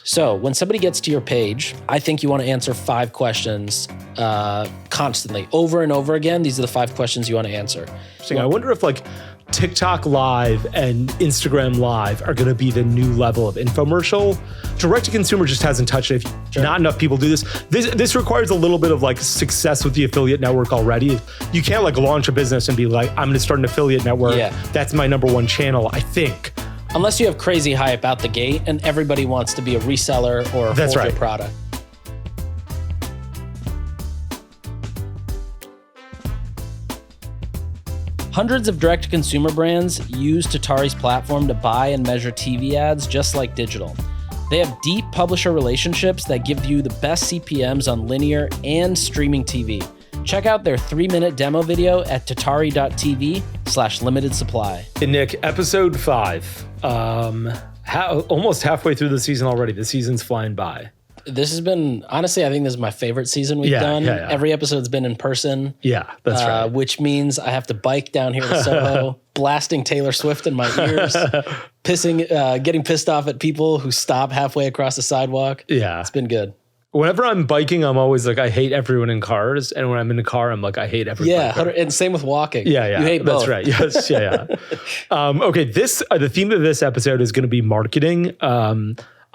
So when somebody gets to your page, I think you want to answer 5 questions constantly, over and over again. These are the 5 questions you want to answer. So I wonder if like TikTok Live and Instagram Live are going to be the new level of infomercial. Direct to consumer just hasn't touched it. Not enough people do this. This requires a little bit of like success with the affiliate network already. You can't like launch a business and be like, I'm going to start an affiliate network. Yeah. That's my number one channel, I think. Unless you have crazy hype out the gate and everybody wants to be a reseller or hold your product. Hundreds of direct-to-consumer brands use Tatari's platform to buy and measure TV ads just like digital. They have deep publisher relationships that give you the best CPMs on linear and streaming TV. Check out their 3-minute demo video at tatari.tv/limited supply. And Nick, episode 5. Almost halfway through the season already. The season's flying by. This has been, honestly, I think this is my favorite season we've done. Yeah. Every episode's been in person. Yeah, that's right. Which means I have to bike down here to Soho, blasting Taylor Swift in my ears, getting pissed off at people who stop halfway across the sidewalk. Yeah. It's been good. Whenever I'm biking, I'm always like, I hate everyone in cars. And when I'm in a car, I'm like, I hate everyone. Yeah, and same with walking. Yeah. You hate both. That's right. Yes, yeah. Okay, the theme of this episode is going to be marketing.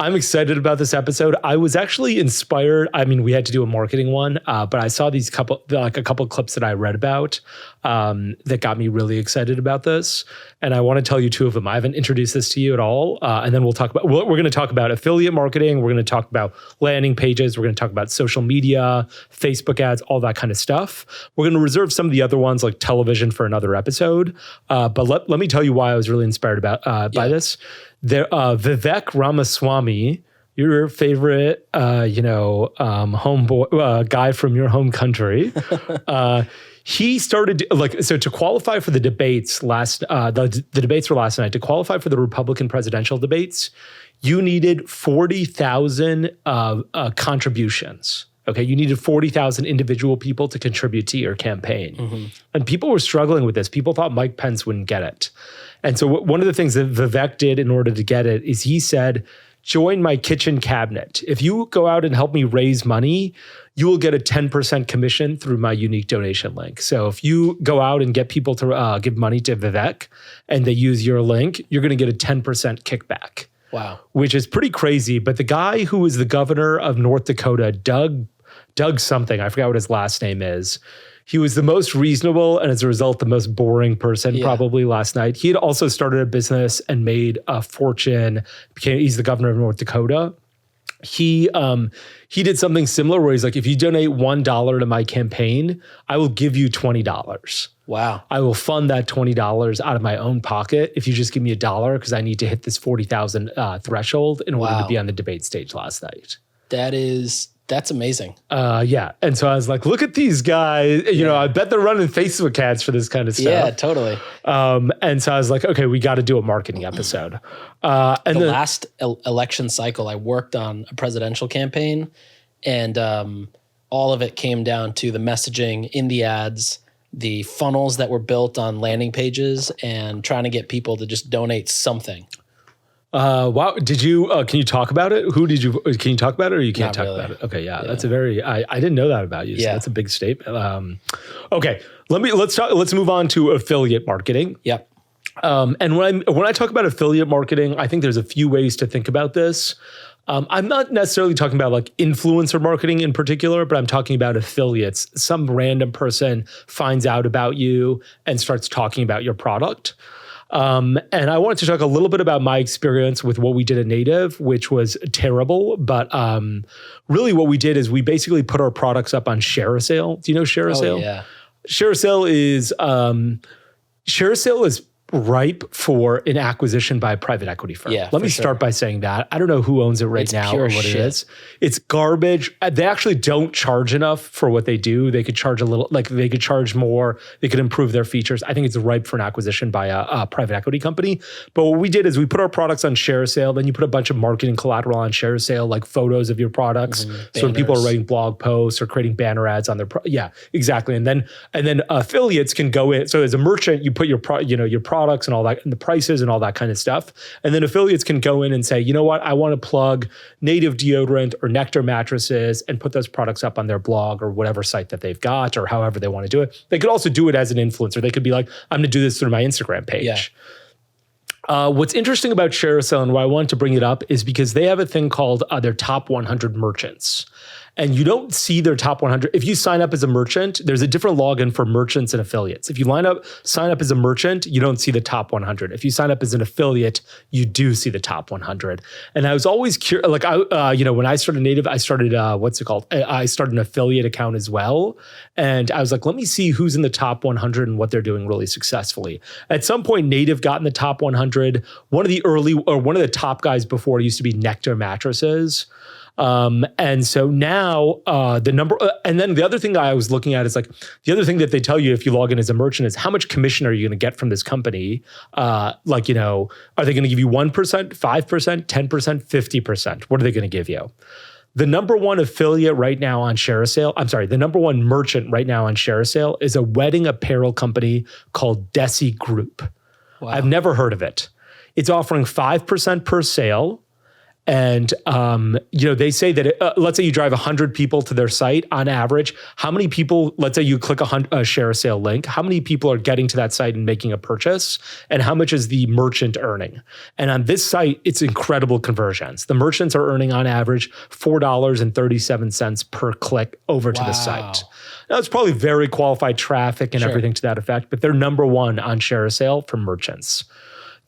I'm excited about this episode. I was actually inspired. I mean, we had to do a marketing one, but I saw a couple clips that I read about that got me really excited about this. And I want to tell you 2 of them. I haven't introduced this to you at all. And then we're going to talk about affiliate marketing. We're going to talk about landing pages. We're going to talk about social media, Facebook ads, all that kind of stuff. We're going to reserve some of the other ones like television for another episode. But let me tell you why I was really inspired by this. Vivek Ramaswamy, your favorite, homeboy guy from your home country, he started to qualify for the debates the debates were last night. To qualify for the Republican presidential debates, you needed 40,000 contributions. Okay, you needed 40,000 individual people to contribute to your campaign. Mm-hmm. And people were struggling with this. People thought Mike Pence wouldn't get it. And so one of the things that Vivek did in order to get it is he said, join my kitchen cabinet. If you go out and help me raise money, you will get a 10% commission through my unique donation link. So if you go out and get people to give money to Vivek and they use your link, you're going to get a 10% kickback. Wow. Which is pretty crazy. But the guy who was the governor of North Dakota, Doug something, I forgot what his last name is, he was the most reasonable and as a result, the most boring person probably last night. He had also started a business and made a fortune. He's the governor of North Dakota. He did something similar where he's like, if you donate $1 to my campaign, I will give you $20. Wow. I will fund that $20 out of my own pocket if you just give me $1 because I need to hit this 40,000 threshold in order to be on the debate stage last night. That's amazing. Yeah. And so I was like, look at these guys. You know, I bet they're running Facebook ads for this kind of stuff. Yeah, totally. And so I was like, okay, we got to do a marketing episode. And the last election cycle, I worked on a presidential campaign, and all of it came down to the messaging in the ads, the funnels that were built on landing pages, and trying to get people to just donate something. Wow. Did you, can you talk about it? Can you talk about it or you can't Not talk really. about it? Okay. Yeah. That's I didn't know that about you. So that's a big statement. Okay. Let's move on to affiliate marketing. Yep. And when I talk about affiliate marketing, I think there's a few ways to think about this. I'm not necessarily talking about like influencer marketing in particular, but I'm talking about affiliates. Some random person finds out about you and starts talking about your product. And I wanted to talk a little bit about my experience with what we did at Native, which was terrible. But really what we did is we basically put our products up on ShareASale. Do you know ShareASale? Oh, yeah. ShareASale is ripe for an acquisition by a private equity firm. Yeah, Let me start by saying that. I don't know who owns it right now or what it is. It's garbage. They actually don't charge enough for what they do. They could charge a little, they could charge more. They could improve their features. I think it's ripe for an acquisition by a private equity company. But what we did is we put our products on ShareASale. Then you put a bunch of marketing collateral on ShareASale, like photos of your products. So when people are writing blog posts or creating banner ads on their, exactly. And then affiliates can go in. So as a merchant, you put your product products and all that, and the prices and all that kind of stuff. And then affiliates can go in and say, you know what, I want to plug Native deodorant or Nectar mattresses and put those products up on their blog or whatever site that they've got, or however they want to do it. They could also do it as an influencer. They could be like, I'm going to do this through my Instagram page. Yeah. What's interesting about ShareASale and why I wanted to bring it up is because they have a thing called their top 100 merchants. And you don't see their top 100. If you sign up as a merchant, there's a different login for merchants and affiliates. If you sign up as a merchant, you don't see the top 100. If you sign up as an affiliate, you do see the top 100. And I was always curious, like when I started Native, I started, I started an affiliate account as well. And I was like, let me see who's in the top 100 and what they're doing really successfully. At some point, Native got in the top 100. One of the top guys before used to be Nectar mattresses. And so now the number, and then the other thing I was looking at is like, the other thing that they tell you if you log in as a merchant is how much commission are you going to get from this company? Are they going to give you 1%, 5%, 10%, 50%? What are they going to give you? The number one affiliate right now on ShareASale, the number one merchant right now on ShareASale is a wedding apparel company called Desi Group. Wow. I've never heard of it. It's offering 5% per sale. And, they say that, let's say you drive 100 people to their site on average, how many people, let's say you click a ShareASale link, how many people are getting to that site and making a purchase, and how much is the merchant earning? And on this site, it's incredible conversions. The merchants are earning on average $4.37 per click over to the site. Now, it's probably very qualified traffic and everything to that effect, but they're number one on ShareASale for merchants.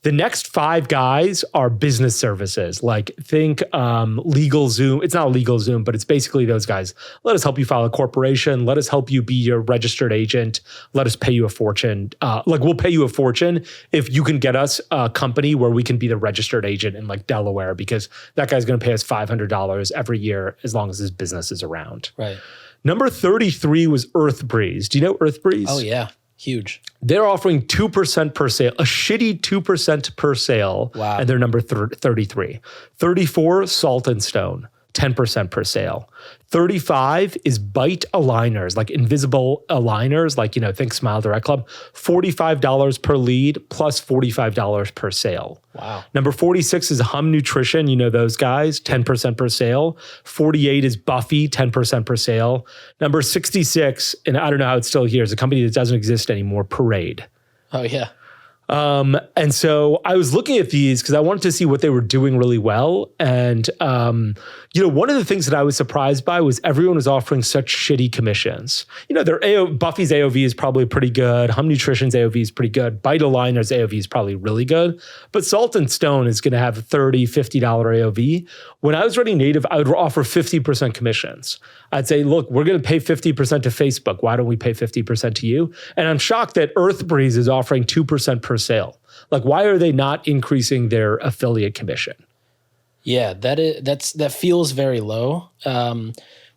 The next 5 guys are business services, like think LegalZoom. It's not LegalZoom, but it's basically those guys. Let us help you file a corporation. Let us help you be your registered agent. Let us pay you a fortune. We'll pay you a fortune if you can get us a company where we can be the registered agent in like Delaware, because that guy's going to pay us $500 every year as long as his business is around. Right. Number 33 was EarthBreeze. Do you know EarthBreeze? Oh, yeah. Huge. They're offering 2% per sale, a shitty 2% per sale. Wow. And they're number 33. 34, Salt and Stone, 10% per sale. 35 is Bite Aligners, like invisible aligners, like, think Smile Direct Club, $45 per lead plus $45 per sale. Wow. Number 46 is Hum Nutrition. You know those guys, 10% per sale. 48 is Buffy, 10% per sale. Number 66, and I don't know how it's still here, is a company that doesn't exist anymore, Parade. Oh, yeah. And so I was looking at these because I wanted to see what they were doing really well. And, one of the things that I was surprised by was everyone was offering such shitty commissions. Buffy's AOV is probably pretty good. Hum Nutrition's AOV is pretty good. Bite Aligner's AOV is probably really good. But Salt and Stone is going to have $30, $50 AOV. When I was running Native, I would offer 50% commissions. I'd say, look, we're going to pay 50% to Facebook. Why don't we pay 50% to you? And I'm shocked that EarthBreeze is offering 2% per sale. Like, why are they not increasing their affiliate commission? Yeah, that feels very low.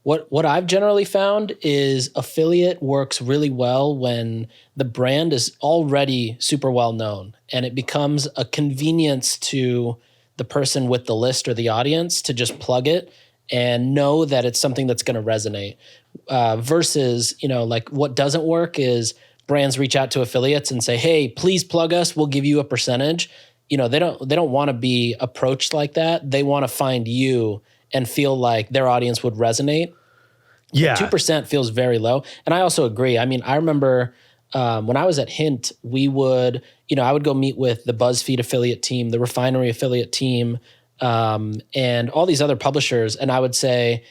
What I've generally found is affiliate works really well when the brand is already super well known and it becomes a convenience to the person with the list or the audience to just plug it and know that it's something that's going to resonate. Versus, what doesn't work is brands reach out to affiliates and say, "Hey, please plug us. We'll give you a percentage." They don't want to be approached like that. They want to find you and feel like their audience would resonate. Yeah. 2% feels very low. And I also agree. I mean, I remember when I was at Hint, I would go meet with the BuzzFeed affiliate team, the Refinery affiliate team, and all these other publishers. And I would say,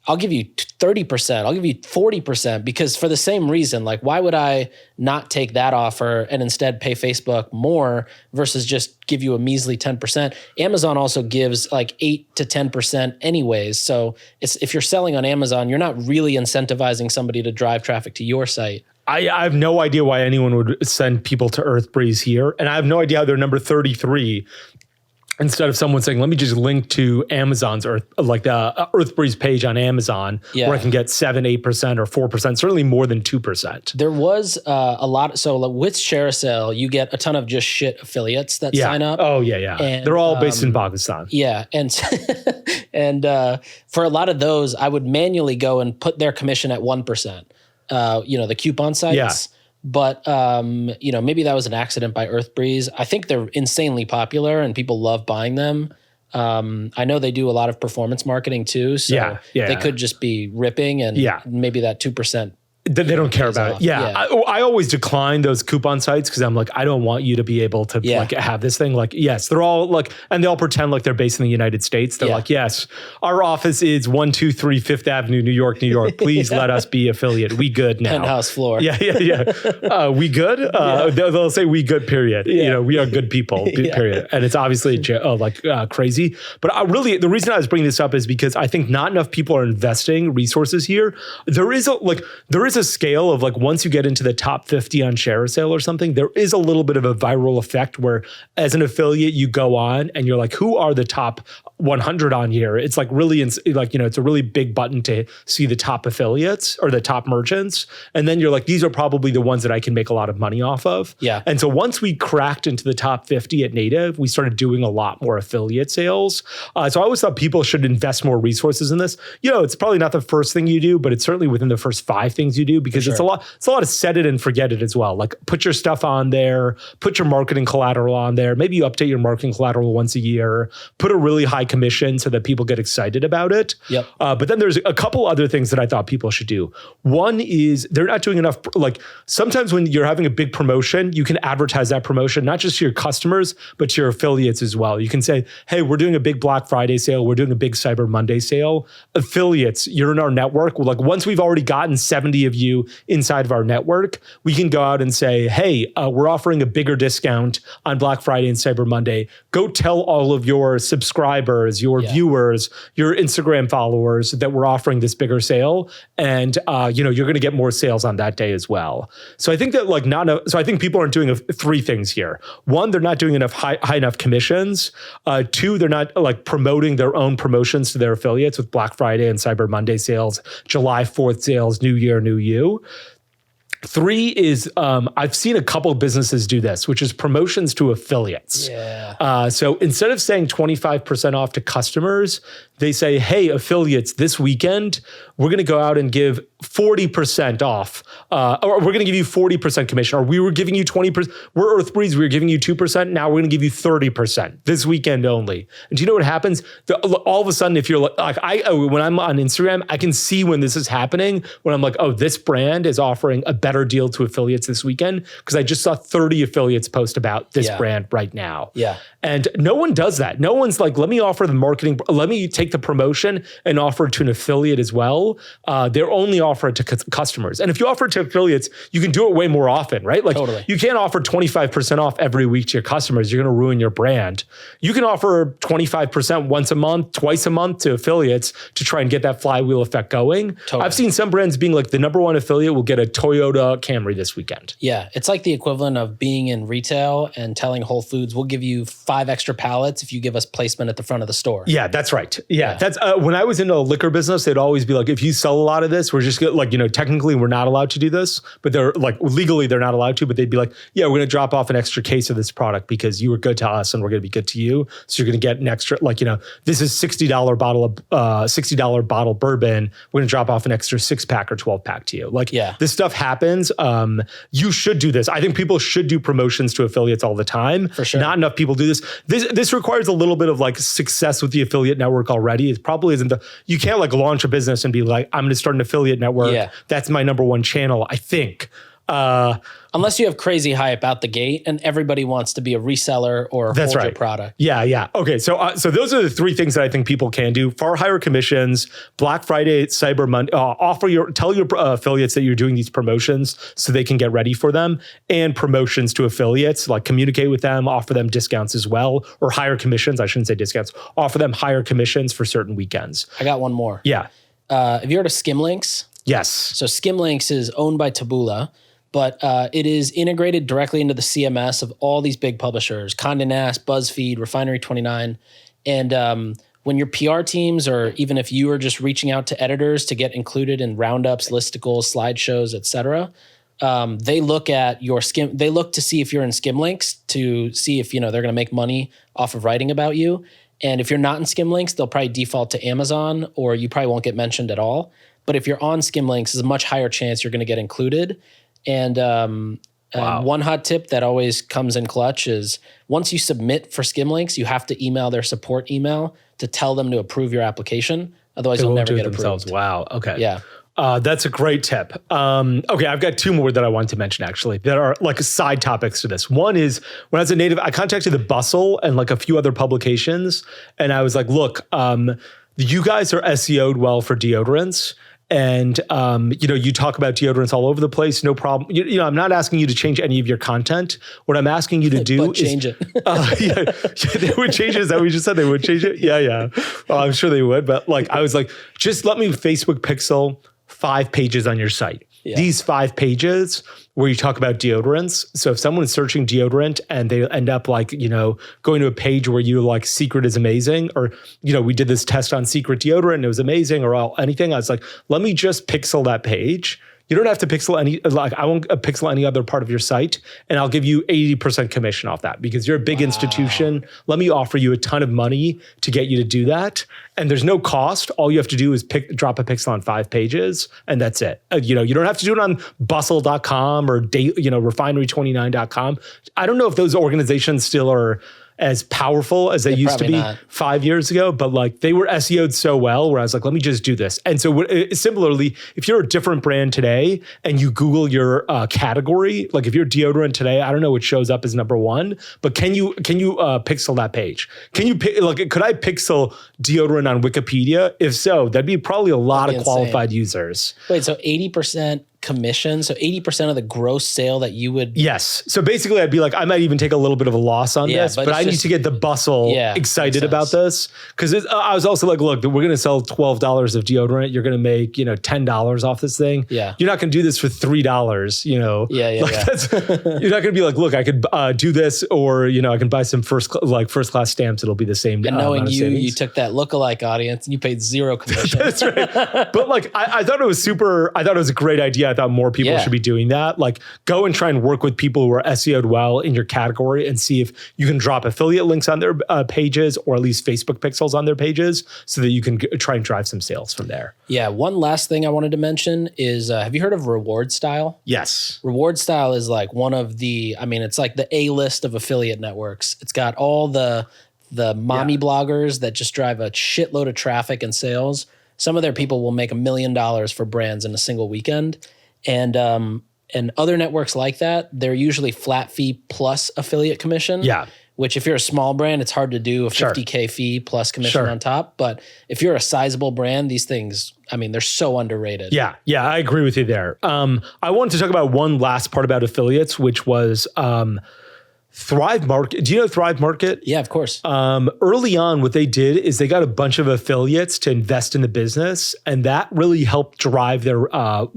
I'll give you 30%, I'll give you 40%, because for the same reason, like, why would I not take that offer and instead pay Facebook more versus just give you a measly 10%? Amazon also gives like 8 to 10% anyways. So if you're selling on Amazon, you're not really incentivizing somebody to drive traffic to your site. I have no idea why anyone would send people to EarthBreeze here. And I have no idea how they're number 33. Instead of someone saying, let me just link to Amazon's the EarthBreeze page on Amazon, where I can get 7, 8% or 4%, certainly more than 2%. There was a lot. So with ShareASale, you get a ton of just shit affiliates that sign up. Oh, yeah. And, they're all based in Pakistan. Yeah. And for a lot of those, I would manually go and put their commission at 1%. The coupon sites. but maybe that was an accident by Earthbreeze. I think they're insanely popular and people love buying them. I know they do a lot of performance marketing too, so they could just be ripping, and maybe that 2%. They don't care about it. Yeah. I always decline those coupon sites because I'm like, I don't want you to be able to like have this thing. Like, yes, they're all like, and they all pretend like they're based in the United States. They're like, yes, our office is 123 Fifth Avenue, New York, New York. Please let us be affiliate. We good now. Penthouse floor. Yeah. We good? They'll say we good, period. We are good people, period. And it's obviously crazy. But really, the reason I was bringing this up is because I think not enough people are investing resources here. There is a scale of like, once you get into the top 50 on ShareASale or something, there is a little bit of a viral effect where as an affiliate, you go on and you're like, who are the top 100 on here? It's like really, it's a really big button to see the top affiliates or the top merchants. And then you're like, these are probably the ones that I can make a lot of money off of. Yeah. And so once we cracked into the top 50 at Native, we started doing a lot more affiliate sales. So I always thought people should invest more resources in this. It's probably not the first thing you do, but it's certainly within the first 5 things you do, because it's a lot of set it and forget it as well. Like, put your stuff on there, put your marketing collateral on there. Maybe you update your marketing collateral once a year, put a really high commission so that people get excited about it. Yep. But then there's a couple other things that I thought people should do. One is they're not doing enough. Like, sometimes when you're having a big promotion, you can advertise that promotion, not just to your customers, but to your affiliates as well. You can say, hey, we're doing a big Black Friday sale. We're doing a big Cyber Monday sale. Affiliates, you're in our network. Like, once we've already gotten 70 of you inside of our network, we can go out and say, hey, we're offering a bigger discount on Black Friday and Cyber Monday. Go tell all of your subscribers, your viewers, your Instagram followers that we're offering this bigger sale. And, you're going to get more sales on that day as well. So I think that I think people aren't doing 3 things here. 1, they're not doing enough high enough commissions. 2, they're not like promoting their own promotions to their affiliates with Black Friday and Cyber Monday sales, July 4th sales, New Year, New You. 3 is I've seen a couple of businesses do this, which is promotions to affiliates. Yeah. So instead of saying 25% off to customers, they say, hey, affiliates, this weekend, we're going to go out and give 40% off, or we're going to give you 40% commission, or we were giving you 20%. We're Earthbreeze, we were giving you 2%. Now we're going to give you 30% this weekend only. And do you know what happens? All of a sudden, if you're like, when I'm on Instagram, I can see when this is happening, when I'm like, oh, this brand is offering a better deal to affiliates this weekend, because I just saw 30 affiliates post about this brand right now. Yeah. And no one does that. No one's like, let me offer the marketing, let me take the promotion and offer it to an affiliate as well. They're only offer it to customers. And if you offer it to affiliates, you can do it way more often, right? Like, you can't offer 25% off every week to your customers. You're going to ruin your brand. You can offer 25% once a month, twice a month to affiliates to try and get that flywheel effect going. I've seen some brands being like, the #1 affiliate will get a Toyota Camry this weekend. Yeah. It's like the equivalent of being in retail and telling Whole Foods, we'll give you 5 extra pallets if you give us placement at the front of the store. Yeah, that's right. Yeah. That's when I was in a liquor business, they'd always be like, if you sell a lot of this, we're just gonna, like, technically we're not allowed to do this, but they're like, legally they're not allowed to, but they'd be like, yeah, we're going to drop off an extra case of this product because you were good to us and we're going to be good to you. So you're going to get an extra, this is $60 bottle of $60 bottle bourbon. We're going to drop off an extra 6-pack or 12-pack to you. This stuff happens. You should do this. I think people should do promotions to affiliates all the time. For sure. Not enough people do this. This requires a little bit of success with the affiliate network already. It probably isn't you can't launch a business and be like, I'm going to start an affiliate network. Yeah. That's my #1 channel, I think. Unless you have crazy hype out the gate and everybody wants to be a reseller or hold your product. Yeah. Okay, so those are the 3 things that I think people can do: far higher commissions, Black Friday, Cyber Monday, tell your affiliates that you're doing these promotions so they can get ready for them, and promotions to affiliates, like communicate with them, offer them discounts as well, or higher commissions. I shouldn't say discounts. Offer them higher commissions for certain weekends. I got one more. Yeah. Have you heard of Skimlinks? Yes. So Skimlinks is owned by Taboola, but it is integrated directly into the CMS of all these big publishers: Condé Nast, BuzzFeed, Refinery29. And when your PR teams, or even if you are just reaching out to editors to get included in roundups, listicles, slideshows, etc., they look at your they look to see if you're in Skimlinks to see if they're going to make money off of writing about you. And if you're not in Skimlinks, they'll probably default to Amazon, or you probably won't get mentioned at all. But if you're on Skimlinks, there's a much higher chance you're going to get included. And one hot tip that always comes in clutch is once you submit for Skimlinks, you have to email their support email to tell them to approve your application. Otherwise, you'll never get approved. Wow. Okay. Yeah. That's a great tip. Okay, I've got two more that I want to mention actually that are like side topics to this. One is when I was a native, I contacted the Bustle and like a few other publications, and I was like, look, you guys are SEO'd well for deodorants. And, you talk about deodorants all over the place. No problem. I'm not asking you to change any of your content. What I'm asking you to do is change it. They would change it. Is that what we just said? They would change it? Yeah. Well, I'm sure they would. But like, I was like, just let me Facebook pixel 5 pages on your site. Yeah. These 5 pages where you talk about deodorants. So if someone's searching deodorant and they end up like, going to a page where you like secret is amazing, or, we did this test on secret deodorant and it was amazing, or anything. I was like, let me just pixel that page. You don't have to pixel I won't pixel any other part of your site, and I'll give you 80% commission off that because you're a big institution. Let me offer you a ton of money to get you to do that. And there's no cost. All you have to do is drop a pixel on 5 pages, and that's it. You don't have to do it on bustle.com or refinery29.com. I don't know if those organizations still are as powerful as they used to be not. 5 years ago, but like they were SEO'd so well where I was like, let me just do this. And so similarly, if you're a different brand today and you Google your category, like if you're deodorant today, I don't know what shows up as number 1, but can you pixel that page? Could I pixel deodorant on Wikipedia? If so, that'd be probably a lot of qualified users. Wait, so 80% commission, so 80% of the gross sale that you would... Yes. So basically I'd be like, I might even take a little bit of a loss on this, but I need to get the Bustle excited about this. Because I was also like, look, we're going to sell $12 of deodorant. You're going to make, $10 off this thing. Yeah. You're not going to do this for $3, You're not going to be like, look, I could do this, or, I can buy some first class stamps. It'll be the same. And knowing you took that lookalike audience and you paid 0 commission. That's right. But like, I thought it was a great idea. I thought more people should be doing that. Like, go and try and work with people who are SEO'd well in your category and see if you can drop affiliate links on their pages, or at least Facebook pixels on their pages, so that you can try and drive some sales from there. Yeah. One last thing I wanted to mention is, have you heard of Reward Style? Yes. Reward Style is like one of the, it's like the A-list of affiliate networks. It's got all the mommy bloggers that just drive a shitload of traffic and sales. Some of their people will make $1 million for brands in a single weekend. And other networks like that, they're usually flat fee plus affiliate commission. Yeah. Which if you're a small brand, it's hard to do a 50K fee plus commission on top. But if you're a sizable brand, these things, they're so underrated. Yeah, I agree with you there. I wanted to talk about one last part about affiliates, which was Thrive Market. Do you know Thrive Market? Yeah, of course. Early on, what they did is they got a bunch of affiliates to invest in the business, and that really helped drive their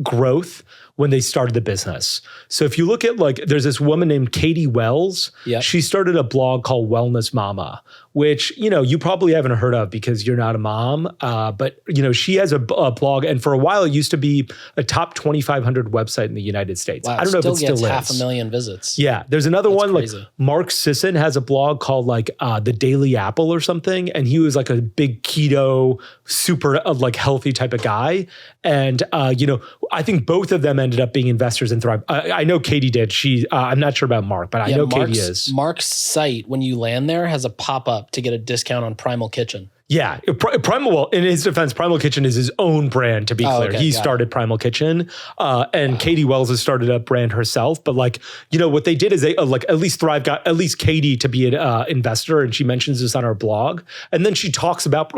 growth when they started the business. So if you look at there's this woman named Katie Wells. Yep. She started a blog called Wellness Mama, which, you probably haven't heard of because you're not a mom. But, she has a blog, and for a while it used to be a top 2,500 website in the United States. Wow, I don't know if it still is. 500,000 visits. Yeah. There's another one, crazy. like Mark Sisson has a blog called The Daily Apple or something. And he was like a big keto, super healthy type of guy. And, I think both of them ended up being investors in Thrive. I know Katie did. I'm not sure about Mark, but I know Katie is. Mark's site, when you land there, has a pop-up to get a discount on Primal Kitchen. Yeah, Primal. In his defense, Primal Kitchen is his own brand. To be clear, okay, he started Primal Kitchen, and Katie Wells has started a brand herself. But what they did is they at least Thrive got at least Katie to be an investor, and she mentions this on her blog. And then she talks about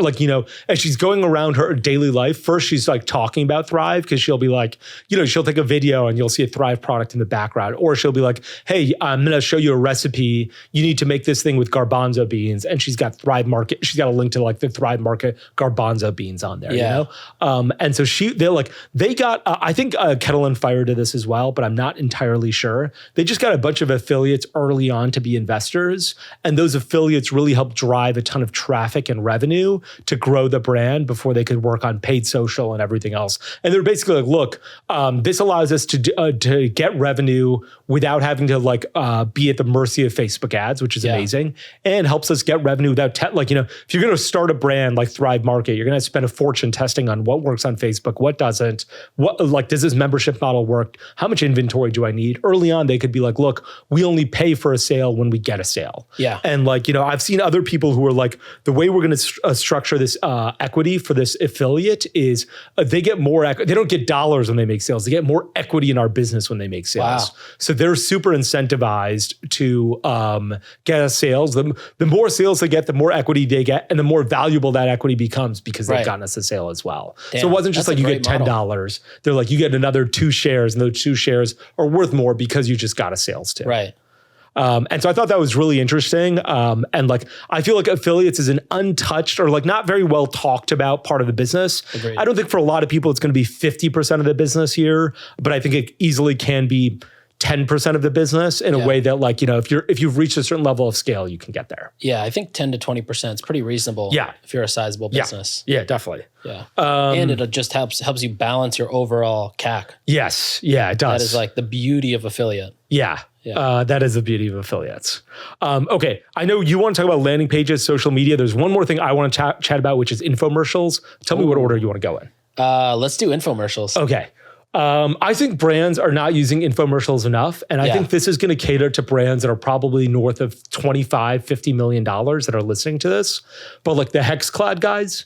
as she's going around her daily life. First, she's talking about Thrive because she'll be she'll take a video and you'll see a Thrive product in the background, or she'll be like, "Hey, I'm going to show you a recipe. You need to make this thing with garbanzo beans," and she's got Thrive Market. She's got a link to the Thrive Market garbanzo beans on there, and so they got I think Kettle and Fire did this as well, but I'm not entirely sure. They just got a bunch of affiliates early on to be investors, and those affiliates really helped drive a ton of traffic and revenue to grow the brand before they could work on paid social and everything else. And they're basically like, look, this allows us to get revenue without having to be at the mercy of Facebook ads, which is amazing, and helps us get revenue without if you're going to start a brand like Thrive Market, you're going to spend a fortune testing on what works on Facebook, what doesn't, what like does this membership model work? How much inventory do I need? Early on, they could be like, look, we only pay for a sale when we get a sale. Yeah. And like, I've seen other people who are like, the way we're going to structure this equity for this affiliate is they get more, they don't get dollars when they make sales. They get more equity in our business when they make sales. Wow. So they're super incentivized to get us sales. The more sales they get, the more equity they get, and the more valuable that equity becomes because they've gotten us a sale as well. Damn, so it wasn't just like you get $10. They're like, you get another 2 shares, and those 2 shares are worth more because you just got a sales too. Right. And so I thought that was really interesting. And like, I feel like affiliates is an untouched or like not very well talked about part of the business. Agreed. I don't think for a lot of people, it's going to be 50% of the business here, but I think it easily can be 10% of the business in a way that like, if you've reached a certain level of scale, you can get there. Yeah. I think 10 to 20% is pretty reasonable. Yeah. If you're a sizable business. Yeah, definitely. Yeah. And it just helps you balance your overall CAC. Yes. Yeah, it does. That is like the beauty of affiliate. Yeah. That is the beauty of affiliates. Okay. I know you want to talk about landing pages, social media. There's one more thing I want to chat about, which is infomercials. Tell me what order you want to go in. Let's do infomercials. Okay. I think brands are not using infomercials enough. And I think this is going to cater to brands that are probably north of $25, $50 million that are listening to this. But like the Hexclad guys,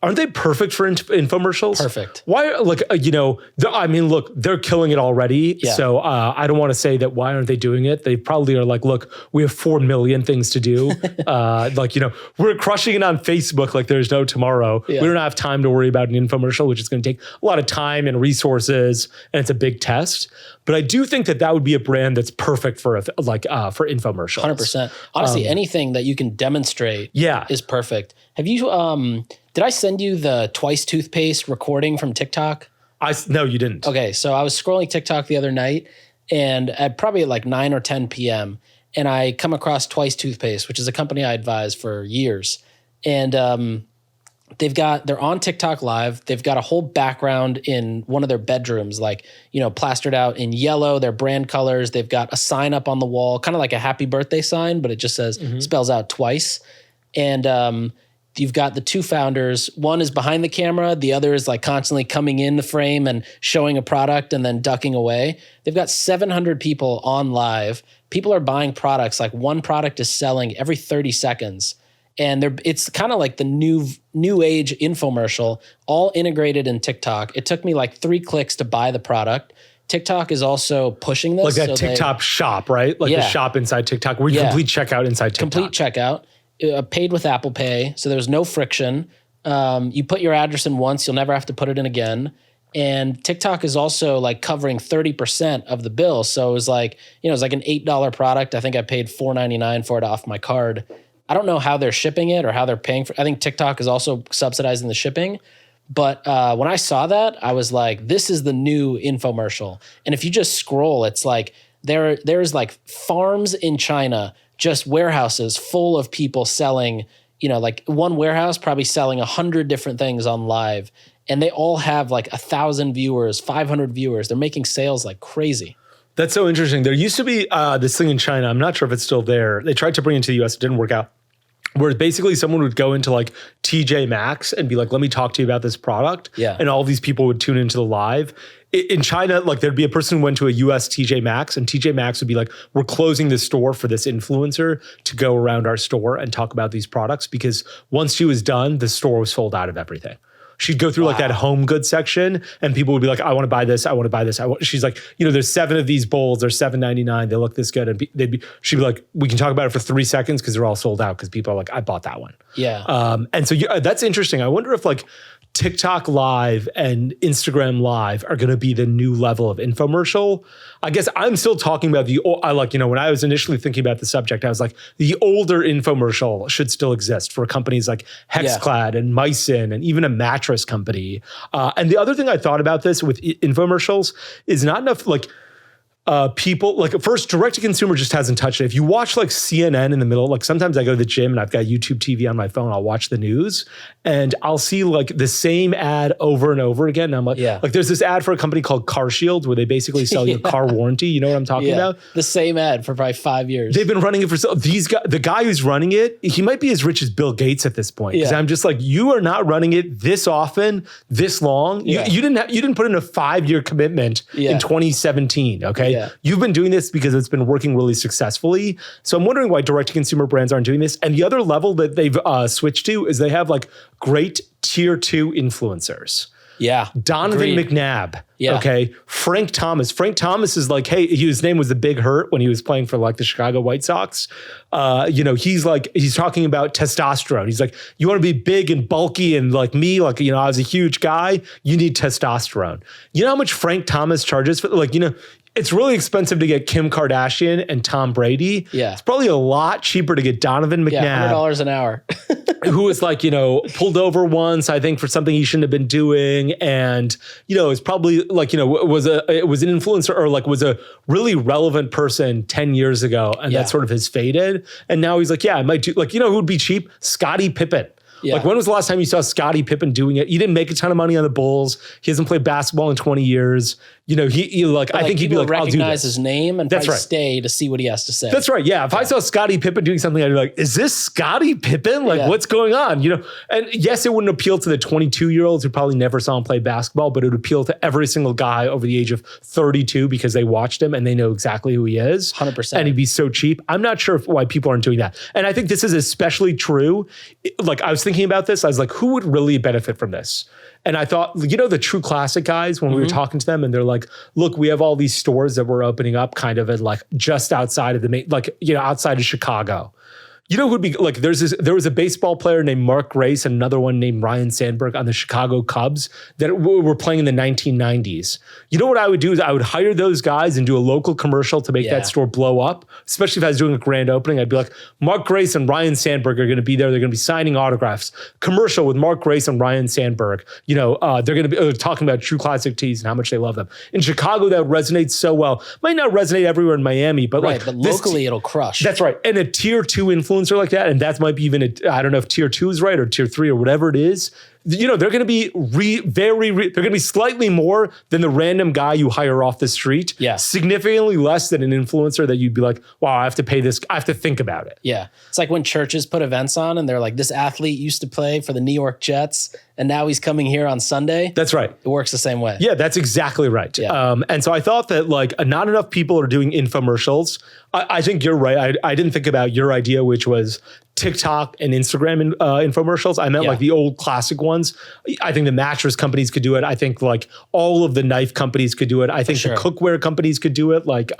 aren't they perfect for infomercials? Perfect. Why, like, I mean, look, they're killing it already. Yeah. So I don't want to say that why aren't they doing it? They probably are like, look, we have 4 million things to do. We're crushing it on Facebook like there's no tomorrow. Yeah. We don't have time to worry about an infomercial, which is going to take a lot of time and resources, and it's a big test. But I do think that would be a brand that's perfect for infomercials. 100%. Honestly, anything that you can demonstrate is perfect. Have you... Did I send you the twice toothpaste recording from TikTok? No, you didn't. Okay, so I was scrolling TikTok the other night, and probably at like 9 or 10 p.m., and I come across Twice Toothpaste, which is a company I advised for years. And they're on TikTok Live. They've got a whole background in one of their bedrooms, like, plastered out in yellow, their brand colors. They've got a sign up on the wall, kind of like a happy birthday sign, but it just says, spells out twice. And you've got the 2 founders. One is behind the camera. The other is like constantly coming in the frame and showing a product and then ducking away. They've got 700 people on live. People are buying products. Like one product is selling every 30 seconds. And it's kind of like the new age infomercial, all integrated in TikTok. It took me like 3 clicks to buy the product. TikTok is also pushing this. Like that TikTok shop, right? Like the shop inside TikTok where you complete checkout inside TikTok. Complete checkout. Paid with Apple Pay, so there's no friction. You put your address in once, you'll never have to put it in again. And TikTok is also like covering 30% of the bill. So it was like, it was like an $8 product. I think I paid $4.99 for it off my card. I don't know how they're shipping it or how they're paying for it. I think TikTok is also subsidizing the shipping. But when I saw that, I was like, this is the new infomercial. And if you just scroll, it's like there's like farms in China, just warehouses full of people selling, like one warehouse probably selling 100 different things on live. And they all have like 1,000 viewers, 500 viewers. They're making sales like crazy. That's so interesting. There used to be this thing in China. I'm not sure if it's still there. They tried to bring it to the US. It didn't work out. Where basically someone would go into like TJ Maxx and be like, let me talk to you about this product. Yeah. And all these people would tune into the live. In China, like there'd be a person who went to a US TJ Maxx, and TJ Maxx would be like, we're closing the store for this influencer to go around our store and talk about these products, because once she was done, the store was sold out of everything. She'd go through like that home goods section, and people would be like, I want to buy this. I want to buy this. She's like, there's 7 of these bowls. They're $7.99. They look this good. And she'd be like, we can talk about it for 3 seconds because they're all sold out, because people are like, I bought that one. Yeah. And so that's interesting. I wonder if like TikTok Live and Instagram Live are going to be the new level of infomercial. I guess I'm still talking about when I was initially thinking about the subject, I was like, the older infomercial should still exist for companies like Hexclad and Mycin and even a mattress company. And the other thing I thought about this with infomercials is not enough, like, people like first direct to consumer just hasn't touched it. If you watch like CNN in the middle, like sometimes I go to the gym and I've got YouTube TV on my phone, I'll watch the news and I'll see like the same ad over and over again. And I'm like, like there's this ad for a company called Car Shield where they basically sell you a car warranty. You know what I'm talking about? The same ad for probably 5 years. They've been running it for the guy who's running it, he might be as rich as Bill Gates at this point. Because I'm just like, you are not running it this often, this long. You didn't put in a 5-year commitment in 2017. Okay. You've been doing this because it's been working really successfully. So I'm wondering why direct-to-consumer brands aren't doing this. And the other level that they've switched to is they have like great tier 2 influencers. Donovan McNabb. Okay. Frank Thomas. Frank Thomas is like, hey, his name was the Big Hurt when he was playing for like the Chicago White Sox. He's talking about testosterone. He's like, you want to be big and bulky and like me, like, I was a huge guy. You need testosterone. You know how much Frank Thomas charges for it's really expensive to get Kim Kardashian and Tom Brady. It's probably a lot cheaper to get Donovan McNabb. $100 an hour. who was like, pulled over once, I think, for something he shouldn't have been doing. And, is probably like, was an influencer or like was a really relevant person 10 years ago. And that sort of has faded. And now he's like, I might do, like, who would be cheap? Scottie Pippen. Like, when was the last time you saw Scottie Pippen doing it? He didn't make a ton of money on the Bulls. He hasn't played basketball in 20 years. I think he'd be like, I'll do this. Recognize his name and probably stay to see what he has to say. That's right. Yeah. If I saw Scottie Pippen doing something, I'd be like, is this Scottie Pippen? Like, what's going on? And yes, it wouldn't appeal to the 22-year-olds who probably never saw him play basketball, but it would appeal to every single guy over the age of 32 because they watched him and they know exactly who he is. 100%. And he'd be so cheap. I'm not sure why people aren't doing that. And I think this is especially true. Like, I was thinking about this. I was like, who would really benefit from this? And I thought, the True Classic guys, when we were talking to them and they're like, look, we have all these stores that we're opening up kind of in like just outside of the main, like, outside of Chicago. Who'd be like, there was a baseball player named Mark Grace and another one named Ryan Sandberg on the Chicago Cubs that were playing in the 1990s. You know what I would do is I would hire those guys and do a local commercial to make that store blow up, especially if I was doing a grand opening. I'd be like, Mark Grace and Ryan Sandberg are going to be there. They're going to be signing autographs. Commercial with Mark Grace and Ryan Sandberg. They're going to be talking about True Classic tees and how much they love them. In Chicago, that resonates so well. Might not resonate everywhere in Miami, but but locally it'll crush. That's right. And a tier 2 influencer like that, and that might be even I don't know if tier 2 is right or tier 3 or whatever it is. They're going to be they're going to be slightly more than the random guy you hire off the street. Significantly less than an influencer that you'd be like, wow, I have to pay this. I have to think about it. It's like when churches put events on and they're like, this athlete used to play for the New York Jets and now he's coming here on Sunday. That's right. It works the same way. Yeah, that's exactly right. And so I thought that like not enough people are doing infomercials. I think you're right. I didn't think about your idea, which was TikTok and Instagram infomercials. I meant like the old classic ones. I think the mattress companies could do it. I think like all of the knife companies could do it. I think the cookware companies could do it. Like,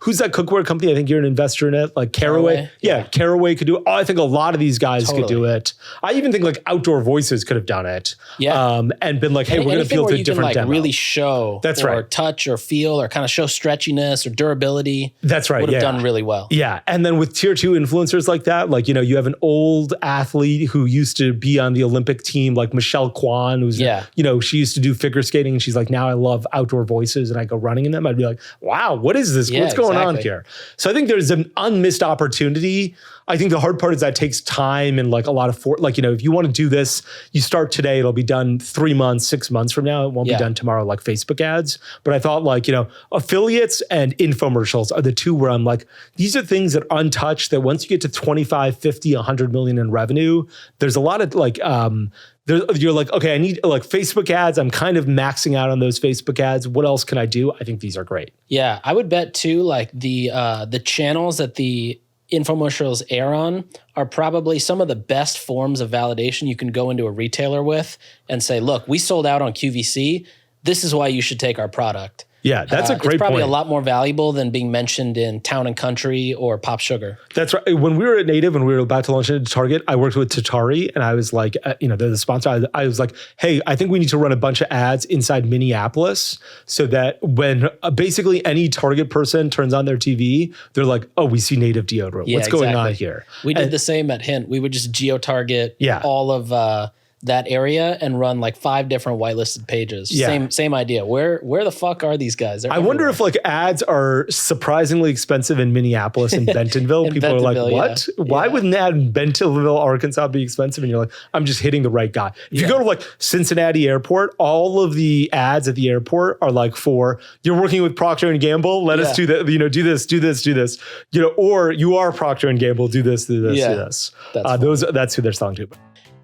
who's that cookware company? I think you're an investor in it. Like Caraway. Caraway could do it. Oh, I think a lot of these guys could do it. I even think like Outdoor Voices could have done it. And been like, hey, we're going to appeal to a different demo. Really show or touch or feel or kind of show stretchiness or durability. That's right. Would have done really well. Yeah. And then with tier 2 influencers like that, like, you have an old athlete who used to be on the Olympic team, like Michelle Kwan, who's, she used to do figure skating and she's like, now I love Outdoor Voices and I go running in them. I'd be like, wow, what is this? What's going on here? So I think there's an unmissed opportunity. I think the hard part is that takes time and like a lot of, if you want to do this, you start today, it'll be done 3 months, 6 months from now. It won't be done tomorrow, like Facebook ads. But I thought like, affiliates and infomercials are the two where I'm like, these are things that are untouched that once you get to 25, 50, 100 million in revenue, there's a lot of like, you're like, okay, I need like Facebook ads. I'm kind of maxing out on those Facebook ads. What else can I do? I think these are great. Yeah. I would bet too, like the channels that the infomercials air on are probably some of the best forms of validation you can go into a retailer with and say, look, we sold out on QVC. This is why you should take our product. Yeah, that's a great point. It's probably a lot more valuable than being mentioned in Town and Country or Pop Sugar. That's right. When we were at Native and we were about to launch into Target, I worked with Tatari and I was like, they're the sponsor. I was like, hey, I think we need to run a bunch of ads inside Minneapolis so that when basically any Target person turns on their TV, they're like, oh, we see Native deodorant. What's going on here? We did the same at Hint. We would just geo-target all of that area and run like 5 different whitelisted pages. Yeah. Same idea. Where the fuck are these guys? I wonder if like ads are surprisingly expensive in Minneapolis and Bentonville. In People are like, Bentonville, what? yeah. Why would an ad in Bentonville, Arkansas be expensive? And you're like, I'm just hitting the right guy. If you go to like Cincinnati Airport, all of the ads at the airport are like for, you're working with Procter and Gamble, let us do that, do this, or you are Procter and Gamble, do this, do this. That's who they're selling to.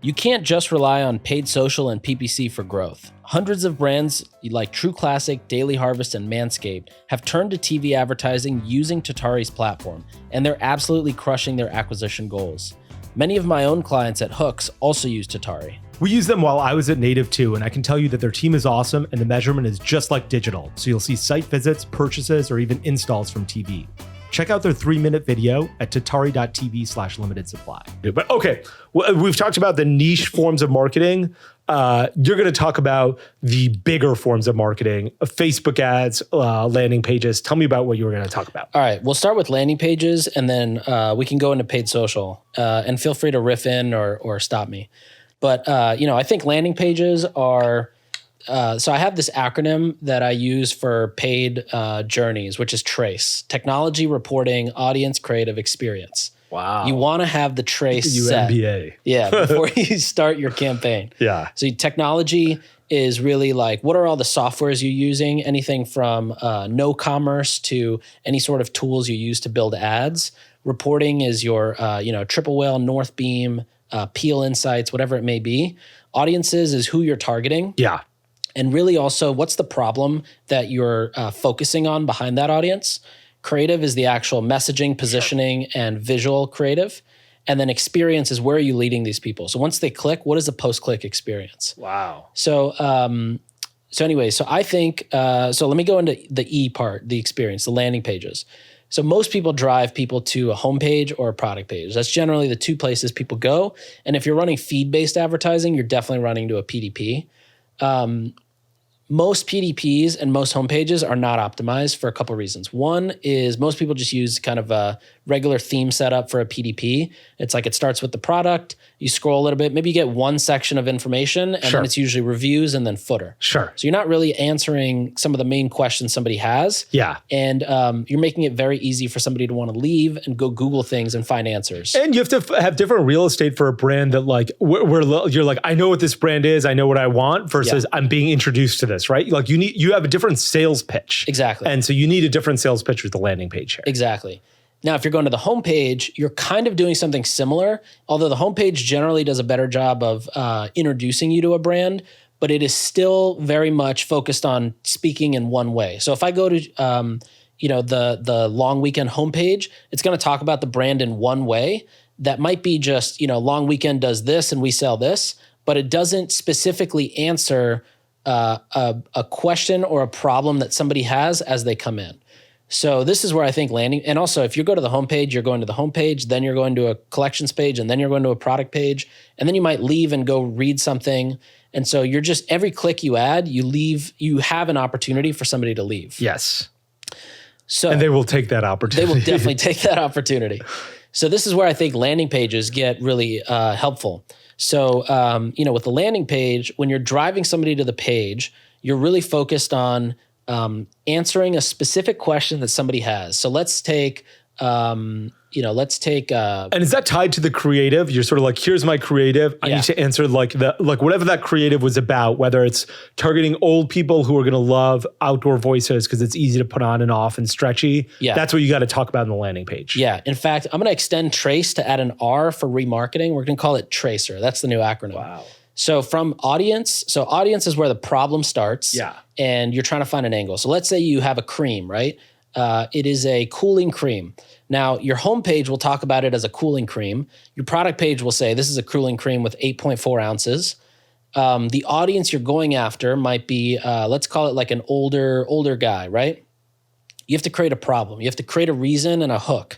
You can't just rely on paid social and PPC for growth. Hundreds of brands like True Classic, Daily Harvest, and Manscaped have turned to TV advertising using Tatari's platform, and they're absolutely crushing their acquisition goals. Many of my own clients at Hooks also use Tatari. We used them while I was at Native too, and I can tell you that their team is awesome and the measurement is just like digital. So you'll see site visits, purchases, or even installs from TV. Check out their 3-minute video at tatari.tv/limited supply. But okay, we've talked about the niche forms of marketing. You're going to talk about the bigger forms of marketing, Facebook ads, landing pages. Tell me about what you were going to talk about. All right, we'll start with landing pages, and then we can go into paid social. And feel free to riff in or stop me. But I think landing pages are. So I have this acronym that I use for paid journeys, which is TRACE: Technology, Reporting, Audience, Creative, Experience. Wow. You want to have the TRACE set. MBA. Yeah, before you start your campaign. Yeah. So technology is really like, what are all the softwares you're using? Anything from no commerce to any sort of tools you use to build ads. Reporting is your, Triple Whale, Northbeam, Peel Insights, whatever it may be. Audiences is who you're targeting. Yeah. And really also, what's the problem that you're focusing on behind that audience? Creative is the actual messaging, positioning, and visual creative. And then experience is where are you leading these people? So once they click, what is the post-click experience? Wow. So I think, so let me go into the E part, the experience, the landing pages. So most people drive people to a homepage or a product page. That's generally the 2 places people go. And if you're running feed-based advertising, you're definitely running to a PDP. Most PDPs and most homepages are not optimized for a couple of reasons. One is most people just use kind of a regular theme setup for a PDP. It's like it starts with the product, you scroll a little bit, maybe you get one section of information, and then it's usually reviews and then footer. Sure. So you're not really answering some of the main questions somebody has. Yeah. And you're making it very easy for somebody to want to leave and go Google things and find answers. And you have to have different real estate for a brand that like, where you're like, I know what this brand is, I know what I want, versus I'm being introduced to this, right? Like you have a different sales pitch. Exactly. And so you need a different sales pitch with the landing page here. Exactly. Now, if you're going to the homepage, you're kind of doing something similar, although the homepage generally does a better job of introducing you to a brand, but it is still very much focused on speaking in one way. So if I go to the long weekend homepage, it's going to talk about the brand in one way. That might be just, long weekend does this and we sell this, but it doesn't specifically answer a question or a problem that somebody has as they come in. So this is where I think landing, and also if you go to the homepage, you're going to the homepage, then you're going to a collections page, and then you're going to a product page, and then you might leave and go read something. And so you're just, every click you add, you have an opportunity for somebody to leave. Yes. So and they will take that opportunity. They will definitely take that opportunity. So this is where I think landing pages get really helpful. So, with the landing page, when you're driving somebody to the page, you're really focused on answering a specific question that somebody has. So let's take, And is that tied to the creative? You're sort of like, here's my creative. I need to answer like whatever that creative was about, whether it's targeting old people who are going to love outdoor voices because it's easy to put on and off and stretchy. Yeah. That's what you got to talk about in the landing page. Yeah. In fact, I'm going to extend trace to add an R for remarketing. We're going to call it Tracer. That's the new acronym. Wow. So from audience, audience is where the problem starts. Yeah. And you're trying to find an angle. So let's say you have a cream, right? It is a cooling cream. Now, your homepage will talk about it as a cooling cream. Your product page will say, this is a cooling cream with 8.4 ounces. The audience you're going after might be, let's call it like an older guy, right? You have to create a problem. You have to create a reason and a hook.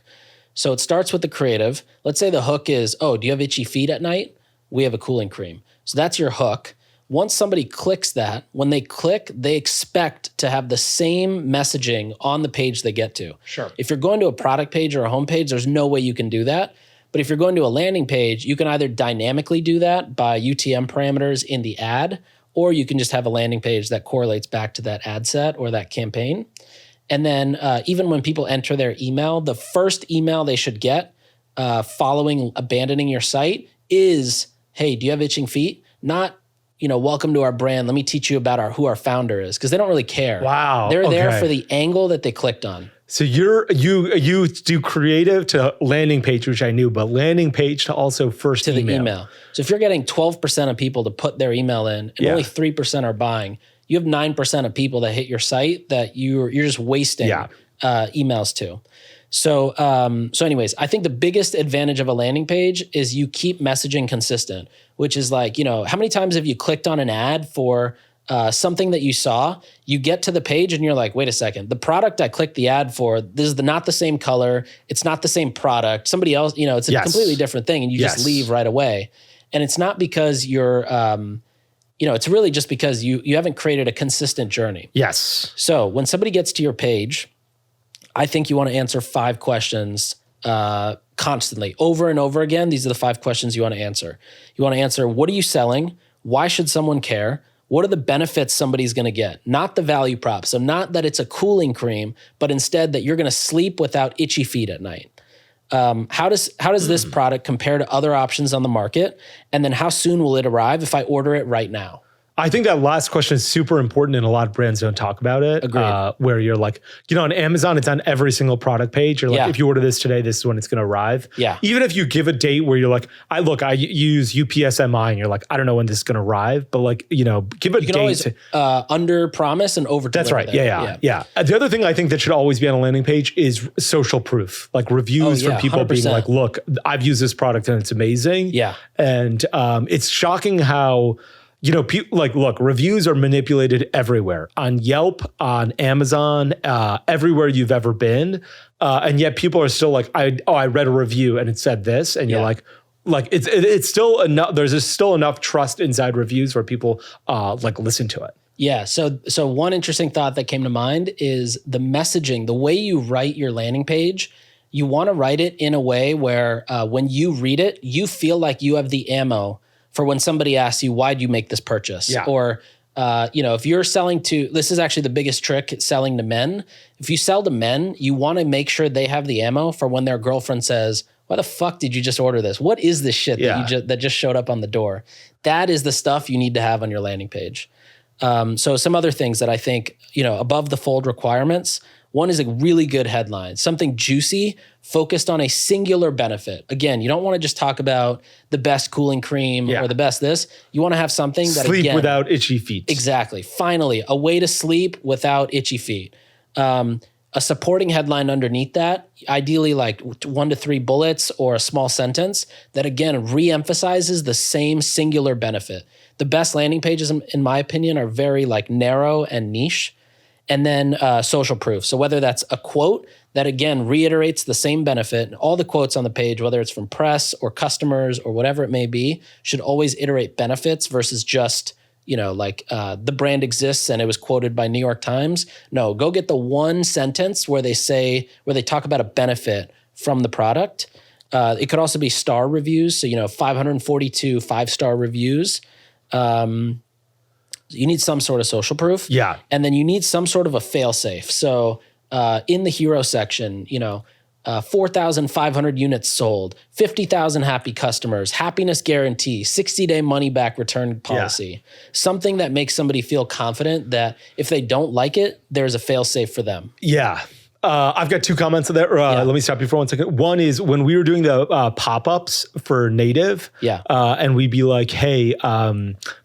So it starts with the creative. Let's say the hook is, oh, do you have itchy feet at night? We have a cooling cream. So that's your hook. Once somebody clicks that, when they click, they expect to have the same messaging on the page they get to. Sure. If you're going to a product page or a home page, there's no way you can do that. But if you're going to a landing page, you can either dynamically do that by UTM parameters in the ad, or you can just have a landing page that correlates back to that ad set or that campaign. And then even when people enter their email, the first email they should get following abandoning your site is, hey, do you have itching feet? Not, welcome to our brand. Let me teach you about who our founder is, because they don't really care. Wow. They're there for the angle that they clicked on. So you do creative to landing page, which I knew, but landing page to also first to email. The email. So if you're getting 12% of people to put their email in and only 3% are buying, you have 9% of people that hit your site that you're just wasting emails to. So anyways, I think the biggest advantage of a landing page is you keep messaging consistent, which is like, how many times have you clicked on an ad for something that you saw, you get to the page and you're like, wait a second, the product I clicked the ad for, this is not the same color, it's not the same product, somebody else, it's a completely different thing, and you just leave right away. And it's not because you're, it's really just because you haven't created a consistent journey. Yes. So when somebody gets to your page, I think you want to answer 5 questions constantly, over and over again. These are the 5 questions you want to answer. You want to answer, what are you selling? Why should someone care? What are the benefits somebody's going to get? Not the value prop. So not that it's a cooling cream, but instead that you're going to sleep without itchy feet at night. How does this product compare to other options on the market? And then how soon will it arrive if I order it right now? I think that last question is super important, and a lot of brands don't talk about it. Agreed. Where you're like, on Amazon, it's on every single product page. You're like, if you order this today, this is when it's going to arrive. Yeah. Even if you give a date where you're like, I use UPSMI, and you're like, I don't know when this is going to arrive, but like, give a date. You can always under promise and over deliver. That's right. Yeah. The other thing I think that should always be on a landing page is social proof, like reviews from people 100%. Being like, look, I've used this product and it's amazing. Yeah. And it's shocking how, look, reviews are manipulated everywhere, on Yelp, on Amazon, everywhere you've ever been. And yet people are still like, I read a review and it said this. And you're like it's still enough. There's still enough trust inside reviews where people listen to it. Yeah. So one interesting thought that came to mind is the messaging, the way you write your landing page. You want to write it in a way where when you read it, you feel like you have the ammo for when somebody asks you, why'd you make this purchase? Yeah. Or, if you're selling to, this is actually the biggest trick, selling to men. If you sell to men, you want to make sure they have the ammo for when their girlfriend says, why the fuck did you just order this? What is this shit that just showed up on the door? That is the stuff you need to have on your landing page. So some other things that I think, above the fold requirements, one is a really good headline, something juicy, focused on a singular benefit. Again, you don't want to just talk about the best cooling cream or the best this. You want to have something that, sleep without itchy feet. Exactly. Finally, a way to sleep without itchy feet. A supporting headline underneath that, ideally like 1 to 3 bullets or a small sentence that, again, reemphasizes the same singular benefit. The best landing pages, in my opinion, are very narrow and niche. And then social proof. So whether that's a quote that, again, reiterates the same benefit, all the quotes on the page, whether it's from press or customers or whatever it may be, should always iterate benefits versus just, the brand exists and it was quoted by New York Times. No, go get the one sentence where they talk about a benefit from the product. It could also be star reviews. So, 542 5-star reviews. You need some sort of social proof. Yeah. And then you need some sort of a fail safe. So in the hero section, 4,500 units sold, 50,000 happy customers, happiness guarantee, 60-day money back return policy. Something that makes somebody feel confident that if they don't like it, there's a fail safe for them. Yeah. I've got 2 comments there. Let me stop you for 1 second. One is when we were doing the pop-ups for native, and we'd be like, hey,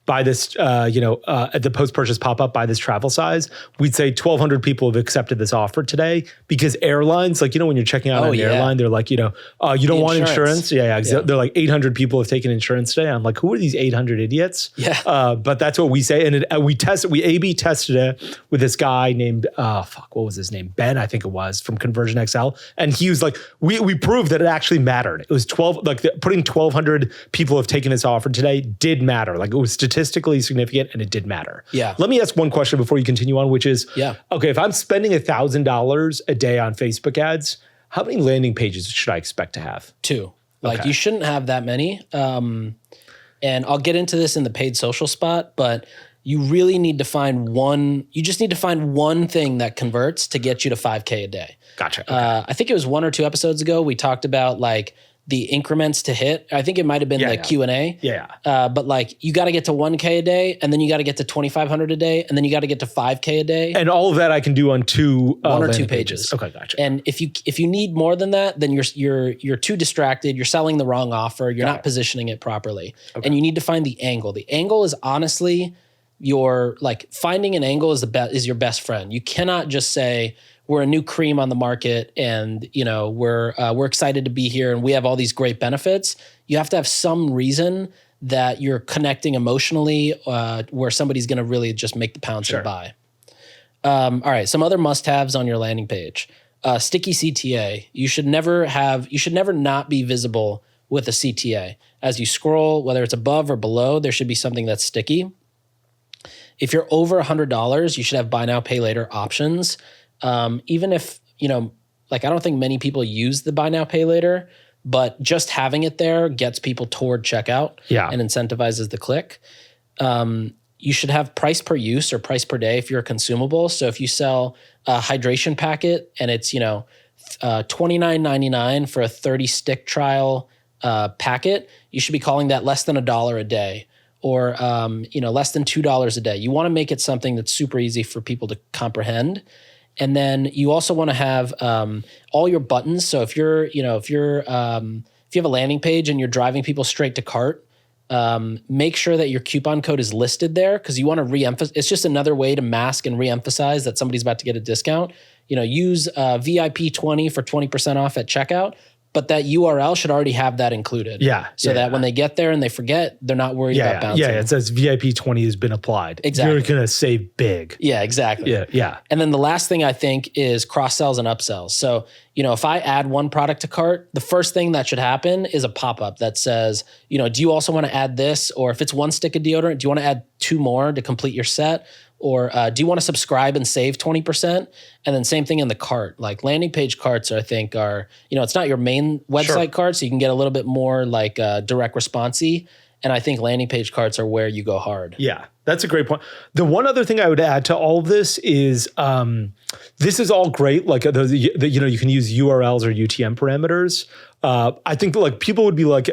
buy this, at the post-purchase pop-up, buy this travel size, we'd say 1,200 people have accepted this offer today, because airlines, when you're checking out on an airline, they're like, you don't want insurance. Yeah. They're like 800 people have taken insurance today. I'm like, who are these 800 idiots? Yeah. But that's what we say. And we A/B tested it with this guy named, what was his name? Ben, I think it was, from Conversion XL. And he was like, we proved that it actually mattered. It was putting 1,200 people have taken this offer today did matter. It was statistically significant and it did matter. Yeah. Let me ask one question before you continue on, which is, okay, if I'm spending $1,000 a day on Facebook ads, how many landing pages should I expect to have? 2. Like Okay. you shouldn't have that many. And I'll get into this in the paid social spot, but you really need to find one. You just need to find one thing that converts to get you to 5K a day. Gotcha. Okay. I think it was 1 or 2 episodes ago we talked about like the increments to hit. I think it might have been the Q&A. Yeah. But like you got to get to 1K a day, and then you got to get to 2,500 a day, and then you got to get to 5K a day. And all of that I can do on one or two pages. Okay, gotcha. And if you need more than that, then you're too distracted. You're selling the wrong offer. You're not positioning it properly. Okay. And you need to find the angle. The angle is honestly finding an angle is your best friend. You cannot just say we're a new cream on the market and we're excited to be here and we have all these great benefits. You have to have some reason that you're connecting emotionally where somebody's going to really just make the pounds and buy. All right, some other must-haves on your landing page. Sticky CTA. You should never not be visible with a CTA. As you scroll, whether it's above or below, there should be something that's sticky. If you're over $100, you should have buy now, pay later options. Even if, I don't think many people use the buy now, pay later, but just having it there gets people toward checkout and incentivizes the click. You should have price per use or price per day if you're a consumable. So if you sell a hydration packet and it's, $29.99 for a 30 stick trial packet, you should be calling that less than $1 a day. Or less than $2 a day. You want to make it something that's super easy for people to comprehend. And then you also want to have all your buttons. So if you have a landing page and you're driving people straight to cart, make sure that your coupon code is listed there because you want to reemphasize. It's just another way to mask and reemphasize that somebody's about to get a discount. Use VIP 20 for 20% off at checkout. But that URL should already have that included. Yeah. So that when they get there and they forget, they're not worried about bouncing. Yeah, it says VIP 20 has been applied. Exactly. You're going to save big. Yeah, exactly. Yeah. And then the last thing I think is cross-sells and upsells. So, if I add one product to cart, the first thing that should happen is a pop-up that says, do you also want to add this? Or if it's one stick of deodorant, do you want to add 2 more to complete your set? Or do you want to subscribe and save 20%? And then same thing in the cart. Like landing page carts, I think are, it's not your main website cart, so you can get a little bit more like direct response-y. And I think landing page carts are where you go hard. Yeah, that's a great point. The one other thing I would add to all of this is this is all great. Like you can use URLs or UTM parameters. I think like people would be like,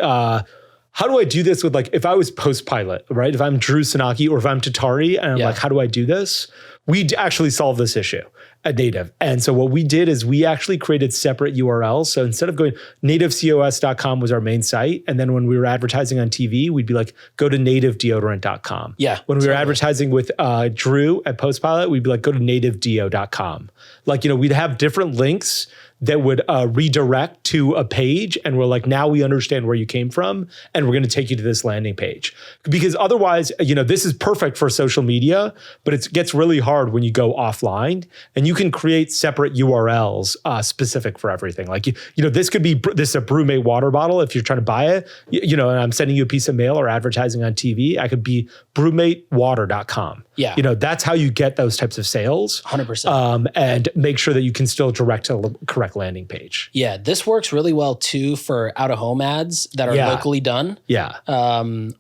how do I do this with if I was Postpilot, right? If I'm Drew Sanaki or if I'm Tatari and I'm like, how do I do this? We actually solve this issue at Native. And so what we did is we actually created separate URLs. So instead of going, nativecos.com was our main site. And then when we were advertising on TV, we'd be like, go to nativedeodorant.com. Yeah. When we were advertising with Drew at Postpilot, we'd be like, go to nativedeo.com. We'd have different links that would redirect to a page. And we're like, now we understand where you came from. And we're going to take you to this landing page. Because otherwise, this is perfect for social media, but it gets really hard when you go offline. And you can create separate URLs specific for everything. This could be, this is a BrewMate water bottle. If you're trying to buy it, and I'm sending you a piece of mail or advertising on TV, I could be brewmatewater.com. Yeah. That's how you get those types of sales. 100%. And make sure that you can still direct to the correct landing page. Yeah, this works really well too for out-of-home ads that are locally done. Yeah.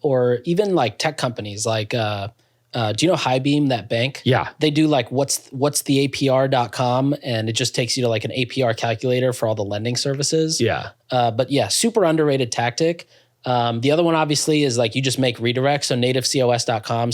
Or even like tech companies like, do you know Highbeam, that bank? Yeah. They do like what's the APR.com and it just takes you to like an APR calculator for all the lending services. Yeah. But yeah, super underrated tactic. The other one obviously is like you just make redirects. So nativecos.com /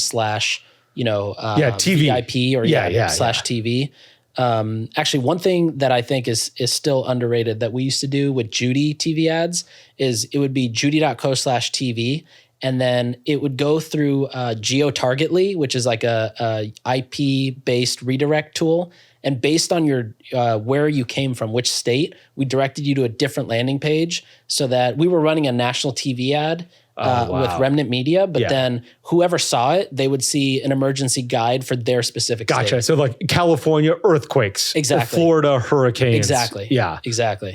TV. VIP or slash TV. Actually, one thing that I think is still underrated that we used to do with Judy TV ads is it would be judy.co/TV. And then it would go through GeoTargetly, which is like a IP-based redirect tool. And based on your where you came from, which state, we directed you to a different landing page so that we were running a national TV ad with remnant media, but Yeah. then whoever saw it, they would see an emergency guide for their specific Gotcha. state. So like California earthquakes, Exactly. Florida hurricanes, Exactly. Yeah, Exactly.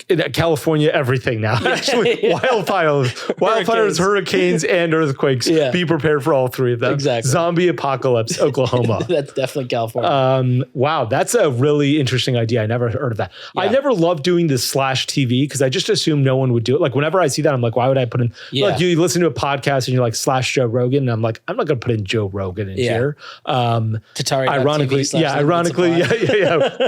in California, everything now. Actually, wildfires, hurricanes, and earthquakes. Yeah. Be prepared for all three of them. Exactly. Zombie apocalypse, Oklahoma. That's definitely California. Wow, that's a really interesting idea. I never heard of that. I never loved doing this /TV because I just assumed no one would do it. Like whenever I see that, I'm like, why would I put in? Yeah. Like you listen to a podcast and you're like /Joe Rogan, and I'm like, I'm not going to put in Joe Rogan in here. Tatari. Ironically,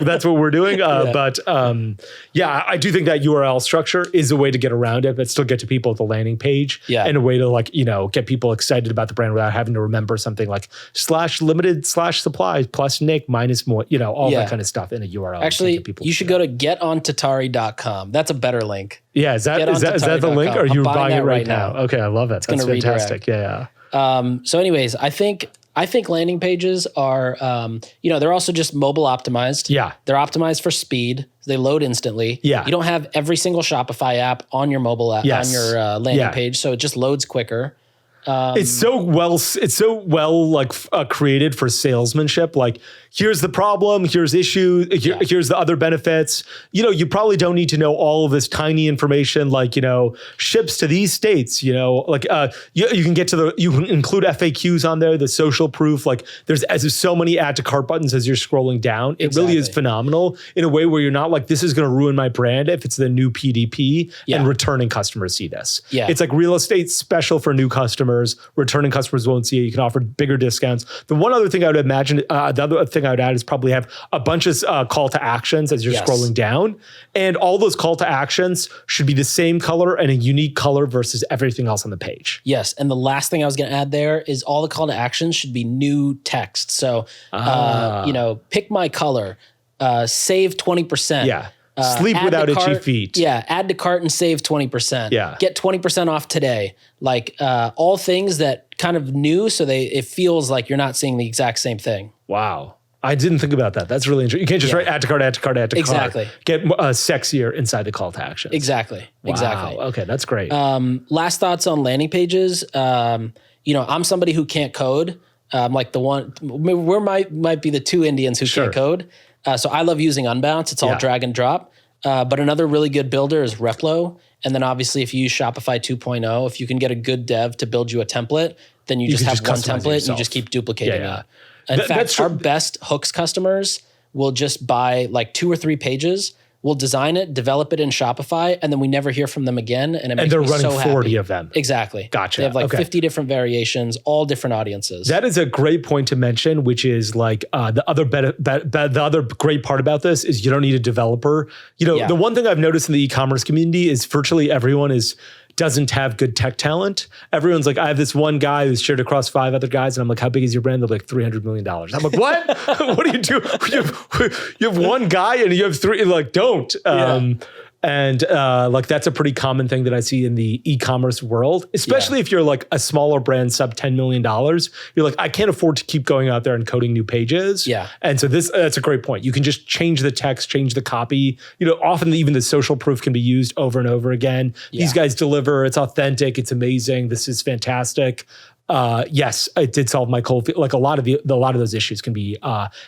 that's what we're doing. But I do think that URL structure is a way to get around it, but still get to people at the landing page. Yeah. And a way to like, get people excited about the brand without having to remember something like /limited /supply plus Nik minus more, all that kind of stuff in a URL. Actually, you should go to getontatari.com. That's a better link. Yeah, is that the link? Or are you buying it right now? Okay, I love it. That's fantastic. Redirect. Yeah. So anyways, I think landing pages are, they're also just mobile optimized. Yeah. They're optimized for speed. They load instantly. Yeah. You don't have every single Shopify app on your mobile app, on your landing page. So it just loads quicker. It's so well like created for salesmanship. Like, here's the problem, here's issue, here's the other benefits. You probably don't need to know all of this tiny information, like, ships to these states, like you can get to you can include FAQs on there, the social proof, like there's so many add to cart buttons as you're scrolling down. It really is phenomenal in a way where you're not like, this is going to ruin my brand if it's the new PDP and returning customers see this. Yeah. It's like real estate special for new customers. Returning customers won't see it. You can offer bigger discounts. The one other thing I would imagine, the other thing I would add is probably have a bunch of call to actions as you're scrolling down. And all those call to actions should be the same color and a unique color versus everything else on the page. Yes. And the last thing I was going to add there is all the call to actions should be new text. So, pick my color, save 20%. Yeah. Sleep without itchy feet. Yeah. Add to cart and save 20%. Yeah. Get 20% off today. Like all things that kind of new. So it feels like you're not seeing the exact same thing. Wow. I didn't think about that. That's really interesting. You can't just write add to cart, add to cart, add to cart. Exactly. Get sexier inside the call to action. Exactly. Wow. Exactly. Okay. That's great. Last thoughts on landing pages. I'm somebody who can't code. Like the one, we might be the two Indians who can't code. So I love using Unbounce. It's all drag and drop. But another really good builder is Replo. And then obviously if you use Shopify 2.0, if you can get a good dev to build you a template, then you just have one template and you just keep duplicating it. In fact, our best hooks customers will just buy like 2 or 3 pages. We'll design it, develop it in Shopify, and then we never hear from them again. And they're running 40 of them. Exactly. Gotcha. They have like 50 different variations, all different audiences. That is a great point to mention, which is like the other great part about this is you don't need a developer. The one thing I've noticed in the e-commerce community is virtually everyone doesn't have good tech talent. Everyone's like, I have this one guy who's shared across 5 other guys. And I'm like, how big is your brand? They're like $300 million. I'm like, what? What do you do? You have one guy and you have 3, like, don't. And like that's a pretty common thing that I see in the e-commerce world, especially if you're like a smaller brand sub $10 million. You're like, I can't afford to keep going out there and coding new pages. Yeah. And so that's a great point. You can just change the text, change the copy. Often even the social proof can be used over and over again. Yeah. These guys deliver. It's authentic. It's amazing. This is fantastic. Yes, it did solve my cold. Like a lot of those issues can be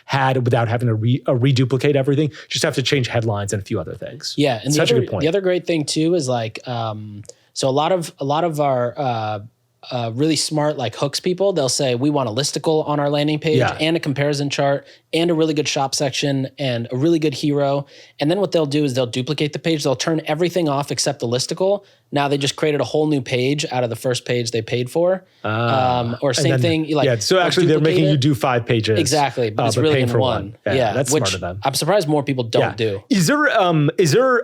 had without having to reduplicate everything. Just have to change headlines and a few other things. Yeah, and a good point. The other great thing too is like, so a lot of our really smart like hooks people, they'll say we want a listicle on our landing page and a comparison chart and a really good shop section and a really good hero. And then what they'll do is they'll duplicate the page. They'll turn everything off except the listicle. Now they just created a whole new page out of the first page they paid for. Or same thing. Like, so actually they're making you do 5 pages. Exactly, but it's really in for one. Yeah, that's smart of them. I'm surprised more people don't do. Is there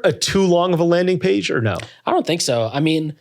a too long of a landing page or no? I don't think so. I mean,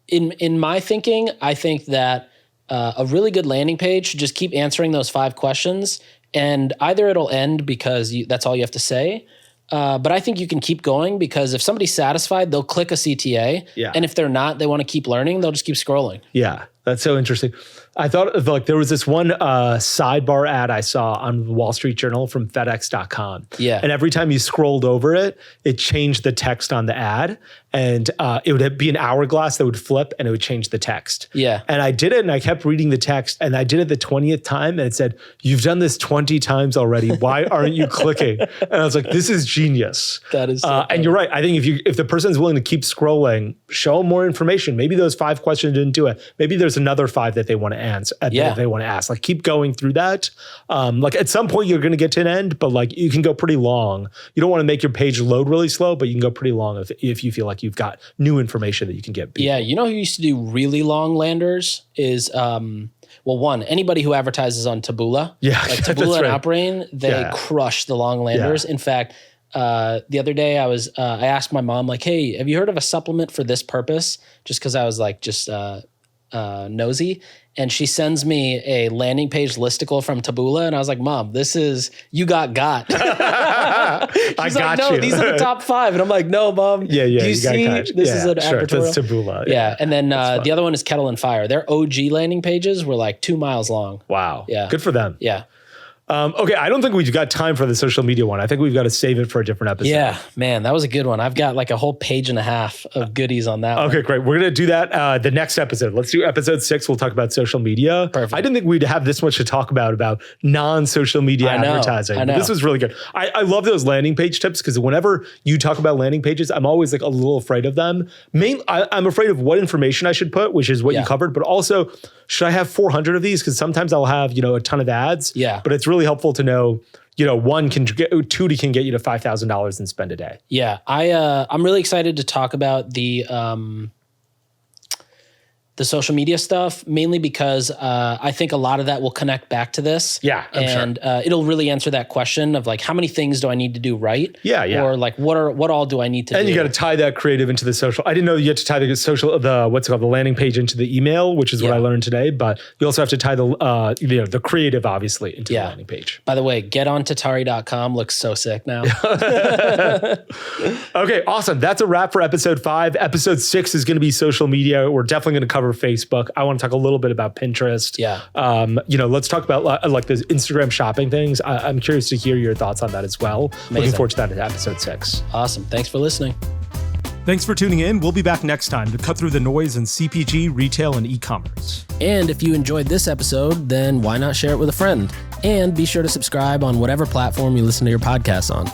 in my thinking, I think that a really good landing page should just keep answering those 5 questions, and either it'll end because that's all you have to say, but I think you can keep going because if somebody's satisfied, they'll click a CTA, and if they're not, they want to keep learning, they'll just keep scrolling. Yeah. That's so interesting. I thought of like there was this one sidebar ad I saw on the Wall Street Journal from FedEx.com. Yeah. And every time you scrolled over it, it changed the text on the ad. And it would be an hourglass that would flip and it would change the text. Yeah. And I did it and I kept reading the text and I did it the 20th time and it said, "You've done this 20 times already. Why aren't you clicking?" And I was like, this is genius. That is so and you're right. I think if the person's willing to keep scrolling, show them more information. Maybe those 5 questions didn't do it. Maybe there's another 5 that they want to answer. That they want to ask. Like keep going through that. Like at some point you're going to get to an end, but like you can go pretty long. You don't want to make your page load really slow, but you can go pretty long if you feel like you've got new information that you can get. Yeah, you know who used to do really long landers is one, anybody who advertises on Taboola. Yeah, like Taboola and right. Outbrain, they crush the long landers. Yeah. In fact, the other day I asked my mom like, "Hey, have you heard of a supplement for this purpose?" Just because I was like nosy. And she sends me a landing page listicle from Taboola. And I was like, "Mom, this is, you got." She's like, "No, these are the top 5." And I'm like, "No, Mom. Yeah. Do you see? This is an advertorial." That's Taboola. Yeah. And then the other one is Kettle and Fire. Their OG landing pages were like 2 miles long. Wow. Yeah. Good for them. Yeah. Okay, I don't think we've got time for the social media one. I think we've got to save it for a different episode. Yeah, man, that was a good one. I've got like a whole page and a half of goodies on that one. Okay, great. We're going to do that the next episode. Let's do episode 6. We'll talk about social media. Perfect. I didn't think we'd have this much to talk about non-social media advertising. I know. This was really good. I love those landing page tips because whenever you talk about landing pages, I'm always like a little afraid of them. I'm afraid of what information I should put, which is what you covered, but also should I have 400 of these? Because sometimes I'll have, a ton of ads. Yeah. But it's really helpful to know, 1 can get, 2 can get you to $5,000 and spend a day. Yeah. I'm really excited to talk about the social media stuff, mainly because I think a lot of that will connect back to this. Yeah, I'm sure. It'll really answer that question of like, how many things do I need to do right? Yeah. Or like, what all do I need to do? And you got to tie that creative into the social. I didn't know you had to tie the landing page into the email, which is what I learned today. But you also have to tie the creative, obviously, into the landing page. By the way, getontatari.com looks so sick now. Okay, awesome. That's a wrap for episode 5. Episode 6 is going to be social media. We're definitely going to cover Facebook. I want to talk a little bit about Pinterest. Yeah. Let's talk about like those Instagram shopping things. I'm curious to hear your thoughts on that as well. Amazing. Looking forward to that in episode 6. Awesome. Thanks for listening. Thanks for tuning in. We'll be back next time to cut through the noise in CPG, retail, and e-commerce. And if you enjoyed this episode, then why not share it with a friend? And be sure to subscribe on whatever platform you listen to your podcasts on.